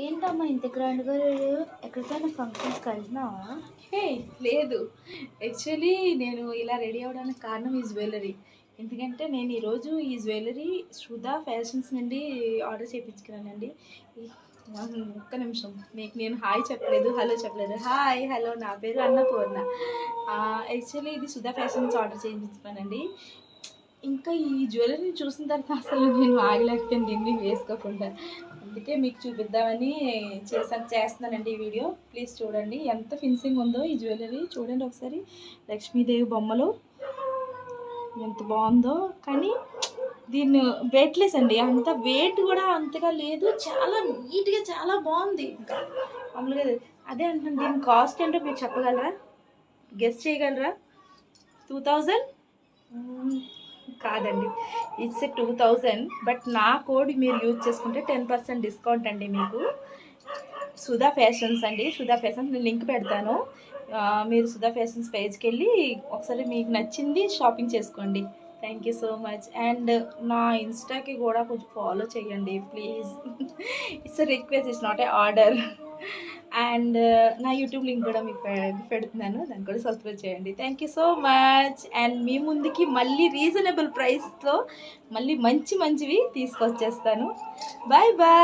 ఏంటమ్మా ఇంత గ్రాండ్గా ఎక్కడికైనా ఫంక్షన్స్కి వెళ్తున్నావా? హే లేదు, యాక్చువల్లీ నేను ఇలా రెడీ అవ్వడానికి కారణం ఈ జ్యువెలరీ. ఎందుకంటే నేను ఈరోజు ఈ జ్యువెలరీ సుధా ఫ్యాషన్స్ నుండి ఆర్డర్ చేయించుకున్నానండి. ఒక్క నిమిషం, మీకు నేను హాయ్ చెప్పలేదు, హలో చెప్పలేదు. హాయ్ హలో, నా పేరు అన్నపూర్ణ. యాక్చువల్లీ ఇది సుధా ఫ్యాషన్స్ ఆర్డర్ చేయించుకున్నానండి. ఇంకా ఈ జ్యువెలరీ చూసిన తర్వాత అసలు నేను ఆగలేకపోయింది దీన్ని వేసుకోకుండా. అందుకే మీకు చూపిద్దామని చేస్తున్నానండి ఈ వీడియో. ప్లీజ్ చూడండి ఎంత ఫినిషింగ్ ఉందో ఈ జ్యువెలరీ. చూడండి ఒకసారి, లక్ష్మీదేవి బొమ్మలు ఎంత బాగుందో. కానీ దీన్ని వెయిట్లెస్ అండి, అంత వెయిట్ కూడా అంతగా లేదు, చాలా నీట్గా చాలా బాగుంది. ఇంకా మామూలుగా అదే అంటున్నాను. దీని కాస్ట్ ఏంటో మీరు చెప్పగలరా, గెస్ చేయగలరా? 2000 కాదండి, ఇట్స్ 2000. బట్ నా కోడ్ మీరు యూజ్ చేసుకుంటే 10% డిస్కౌంట్ అండి మీకు. సుధా ఫ్యాషన్స్ అండి, సుధా ఫ్యాషన్స్ నేను లింక్ పెడతాను. మీరు సుధా ఫ్యాషన్స్ పేజ్కి వెళ్ళి ఒకసారి మీకు నచ్చింది షాపింగ్ చేసుకోండి. Thank you so much. And నా ఇన్స్టాకి కూడా కొంచెం ఫాలో చేయండి please. It's request, it's not a order. And నా యూట్యూబ్ లింక్ కూడా మీకు పెడుతున్నాను, దాన్ని కూడా సబ్స్క్రైబ్ చేయండి. Thank you so much. And మీ ముందుకి మళ్ళీ రీజనబుల్ ప్రైస్లో మళ్ళీ మంచివి తీసుకొచ్చేస్తాను. Bye bye.